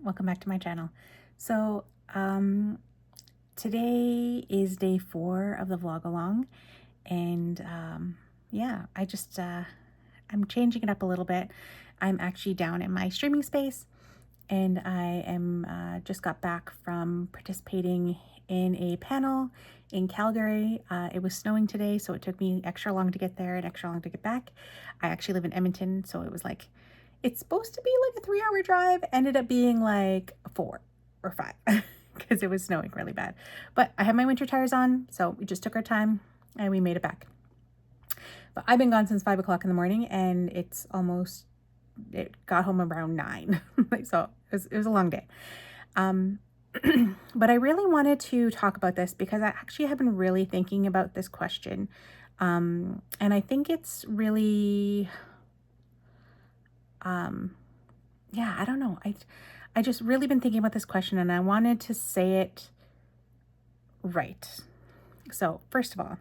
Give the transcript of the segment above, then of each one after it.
welcome back to my channel. So today is day 4 of the vlog along, and yeah, I'm changing it up a little bit. I'm actually down in my streaming space, and I am just got back from participating in a panel in Calgary. It was snowing today, so it took me extra long to get there and extra long to get back. I actually live in Edmonton, so it was like, it's supposed to be like a 3-hour drive, ended up being like 4 or 5 because it was snowing really bad. But I had my winter tires on, so we just took our time and we made it back. But I've been gone since 5 o'clock in the morning, and it got home around 9. So it was a long day. But I really wanted to talk about this because I actually have been really thinking about this question. And I think it's really, yeah, I don't know. I just really been thinking about this question, and I wanted to say it right. So first of all,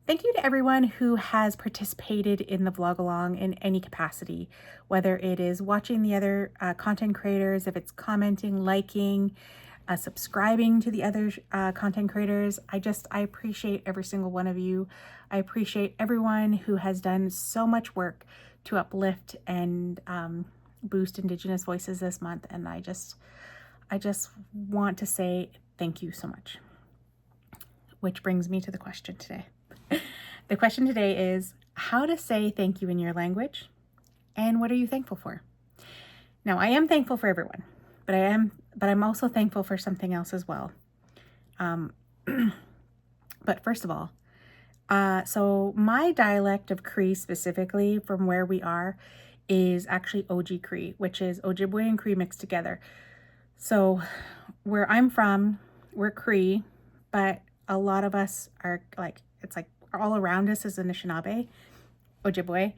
thank you to everyone who has participated in the vlog along in any capacity, whether it is watching the other content creators, if it's commenting, liking, subscribing to the other content creators. I appreciate every single one of you. I appreciate everyone who has done so much work to uplift and boost Indigenous voices this month. And I just want to say thank you so much. Which brings me to the question today. The question today is how to say thank you in your language, and what are you thankful for? Now, I am thankful for everyone, but I'm also thankful for something else as well. But first of all, so my dialect of Cree, specifically from where we are, is actually OG Cree, which is Ojibwe and Cree mixed together. So where I'm from, we're Cree, but a lot of us are like, it's like all around us is Anishinaabe, Ojibwe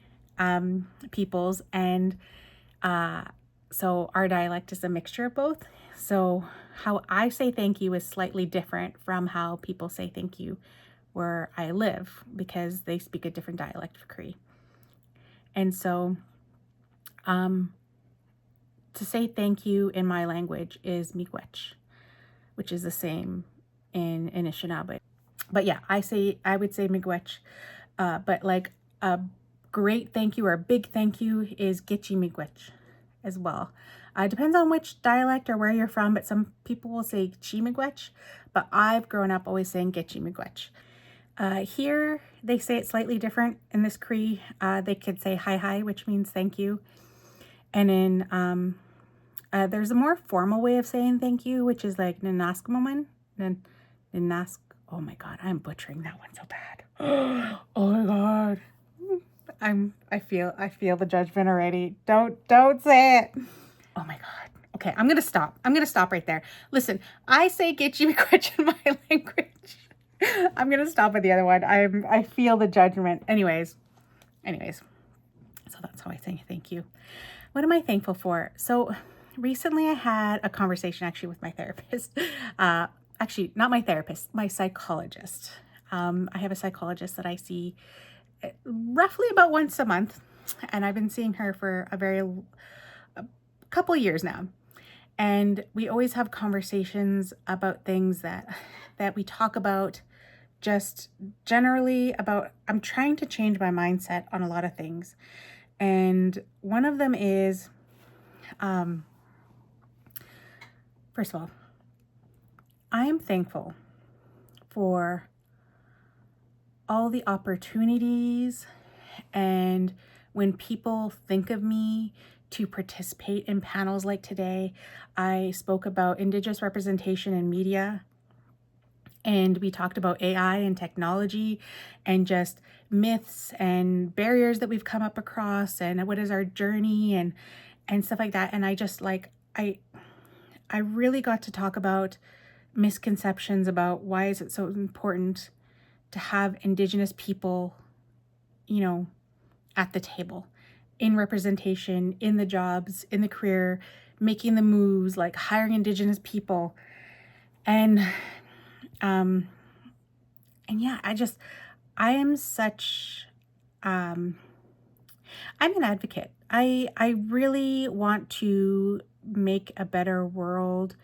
peoples, and so our dialect is a mixture of both. So how I say thank you is slightly different from how people say thank you where I live, because they speak a different dialect of Cree. And so to say thank you in my language is miigwech, which is the same in Anishinaabe. But yeah, I would say miigwech, but like a great thank you or a big thank you is getchi miigwech as well. Depends on which dialect or where you're from, but some people will say chi miigwech, but I've grown up always saying getchi miigwech. Here they say it slightly different. In this Cree, they could say hi, which means thank you. And in there's a more formal way of saying thank you, which is like nanaskamaman. Nanask. Oh my God, I'm butchering that one so bad. Oh my God. I feel the judgment already. Don't say it. Oh my God. Okay, I'm gonna stop. I'm gonna stop right there. Listen, I say getchi miigwech in my language. I'm gonna stop with the other one. I feel the judgment. Anyways. So that's how I say thank you. What am I thankful for? So recently I had a conversation actually with my therapist. Actually, not my therapist, my psychologist. I have a psychologist that I see roughly about once a month, and I've been seeing her for a couple of years now. And we always have conversations about things that we talk about, just generally about, I'm trying to change my mindset on a lot of things. And one of them is, first of all, I am thankful for all the opportunities and when people think of me to participate in panels like today. I spoke about Indigenous representation in media, and we talked about AI and technology and just myths and barriers that we've come up across and what is our journey and stuff like that. And I just like, I really got to talk about misconceptions about why is it so important to have Indigenous people, you know, at the table, in representation, in the jobs, in the career, making the moves, like hiring Indigenous people. And yeah, I am such, I'm an advocate. I really want to make a better world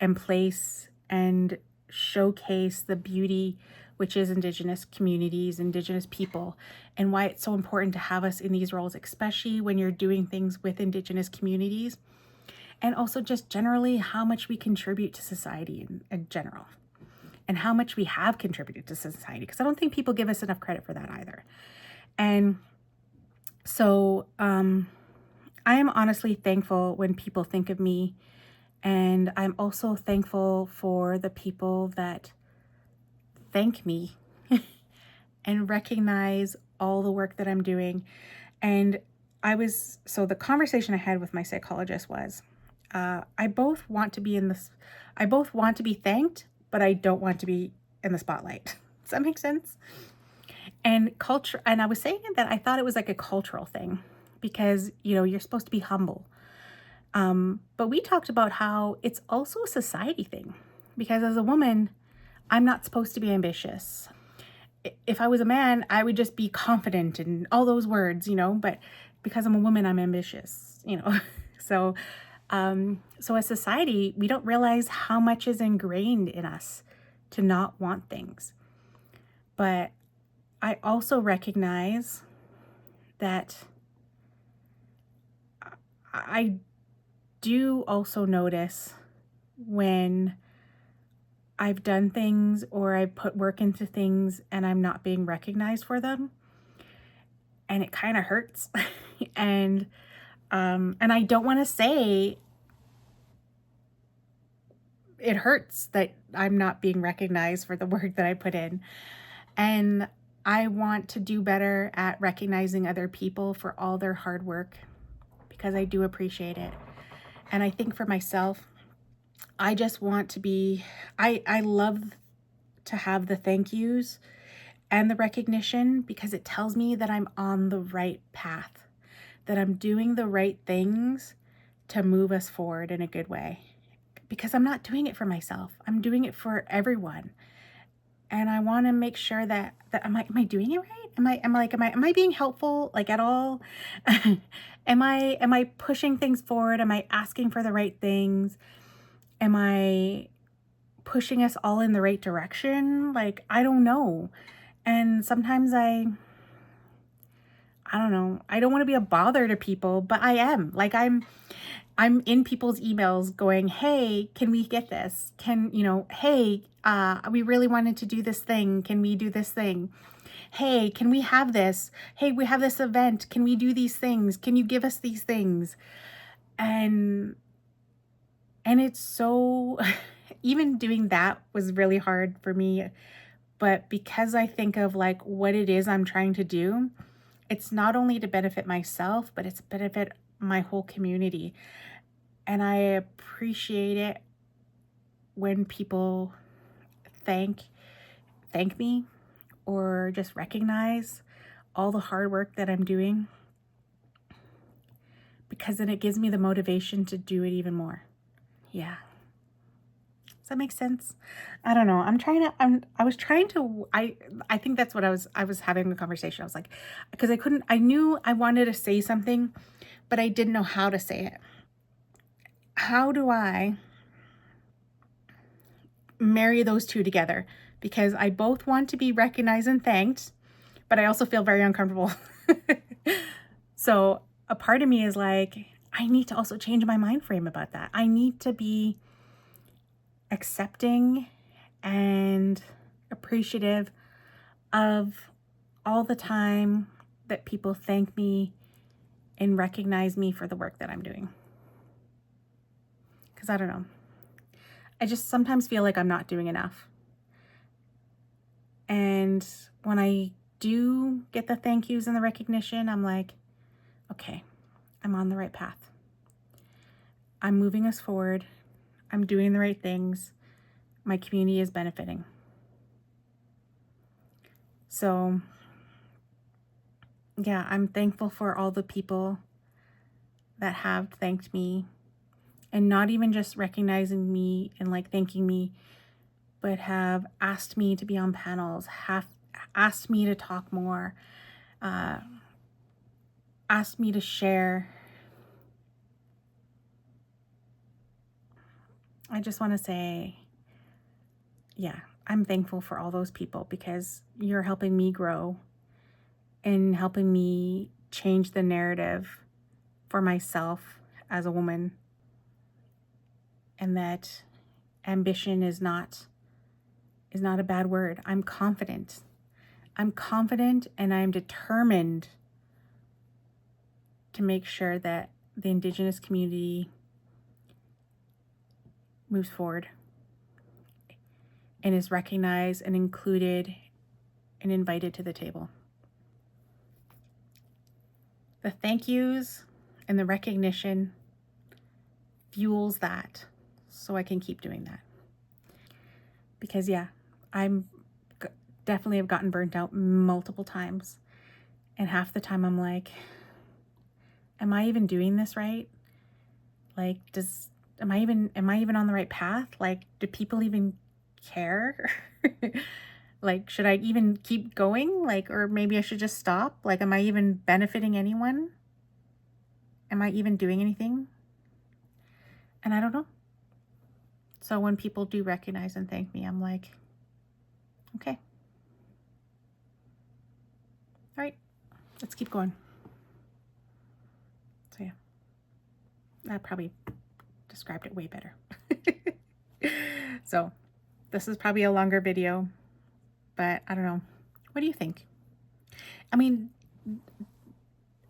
and place and showcase the beauty which is Indigenous communities, Indigenous people, and why it's so important to have us in these roles, especially when you're doing things with Indigenous communities, and also just generally how much we contribute to society in general, and how much we have contributed to society, because I don't think people give us enough credit for that either. And so I am honestly thankful when people think of me, and I'm also thankful for the people that thank me and recognize all the work that I'm doing. And so the conversation I had with my psychologist was, I both want to be thanked, but I don't want to be in the spotlight. Does that make sense? And I was saying that I thought it was like a cultural thing, because, you're supposed to be humble. But we talked about how it's also a society thing, because as a woman, I'm not supposed to be ambitious. If I was a man, I would just be confident and all those words, but because I'm a woman, I'm ambitious, So, as society, we don't realize how much is ingrained in us to not want things. But I also recognize that I do also notice when I've done things or I put work into things and I'm not being recognized for them. And it kind of hurts. and I don't want to say it hurts that I'm not being recognized for the work that I put in. And I want to do better at recognizing other people for all their hard work, because I do appreciate it. And I think for myself, I just want to be, I love to have the thank yous and the recognition, because it tells me that I'm on the right path, that I'm doing the right things to move us forward in a good way. Because I'm not doing it for myself. I'm doing it for everyone. And I want to make sure that am I doing it right? Am I being helpful, like, at all? Am I pushing things forward? Am I asking for the right things? Am I pushing us all in the right direction? Like, I don't know. And sometimes I don't know. I don't want to be a bother to people, but I am. Like, I'm in people's emails going, hey, can we get this? Hey, we really wanted to do this thing. Can we do this thing? Hey, can we have this? Hey, we have this event. Can we do these things? Can you give us these things? And it's so, even doing that was really hard for me. But because I think of like what it is I'm trying to do, it's not only to benefit myself, but it's benefit my whole community. And I appreciate it when people thank me or just recognize all the hard work that I'm doing, because then it gives me the motivation to do it even more. Yeah. Does that make sense? I don't know. I think that's what I was having a conversation. I was like, because I knew I wanted to say something, but I didn't know how to say it. How do I marry those two together? Because I both want to be recognized and thanked, but I also feel very uncomfortable. So a part of me is like, I need to also change my mind frame about that. I need to be accepting and appreciative of all the time that people thank me and recognize me for the work that I'm doing. Because I don't know. I just sometimes feel like I'm not doing enough. And when I do get the thank yous and the recognition, I'm like, okay, I'm on the right path. I'm moving us forward. I'm doing the right things. My community is benefiting. So, yeah, I'm thankful for all the people that have thanked me, and not even just recognizing me and like thanking me, but have asked me to be on panels, have asked me to talk more, asked me to share. I just want to say, yeah, I'm thankful for all those people because you're helping me grow and helping me change the narrative for myself as a woman, and that ambition is not a bad word. I'm confident. I'm confident and I'm determined to make sure that the Indigenous community moves forward and is recognized and included and invited to the table. The thank yous and the recognition fuels that, so I can keep doing that. Because yeah, I'm definitely have gotten burnt out multiple times, and half the time I'm like, am I even doing this right? Like, am I even on the right path? Like, do people even care? Like, should I even keep going? Like, or maybe I should just stop? Like, am I even benefiting anyone? Am I even doing anything? And I don't know. So when people do recognize and thank me, I'm like, okay. All right, let's keep going. So yeah, that probably described it way better. So this is probably a longer video, but I don't know. What do you think? I mean,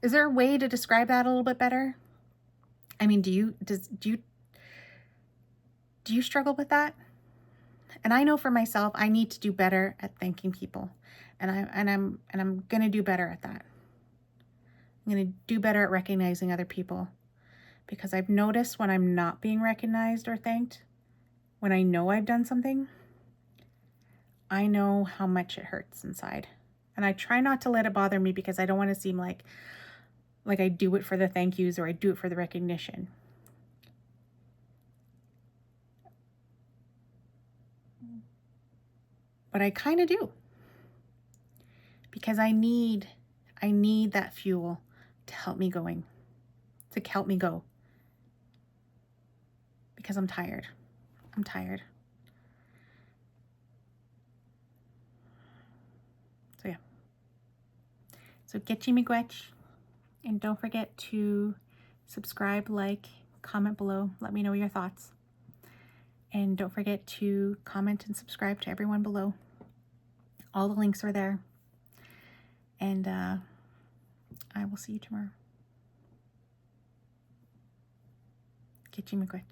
is there a way to describe that a little bit better? I mean, do you struggle with that? And I know for myself, I need to do better at thanking people, and I'm gonna do better at that. I'm gonna do better at recognizing other people, because I've noticed when I'm not being recognized or thanked, when I know I've done something, I know how much it hurts inside. And I try not to let it bother me, because I don't want to seem like I do it for the thank yous or I do it for the recognition. But I kind of do. Because I need that fuel to help me going, to help me go. Because I'm tired. I'm tired. So yeah. So getchi miigwech. And don't forget to subscribe, like, comment below. Let me know your thoughts. And don't forget to comment and subscribe to everyone below. All the links are there. And I will see you tomorrow. Getchi miigwech.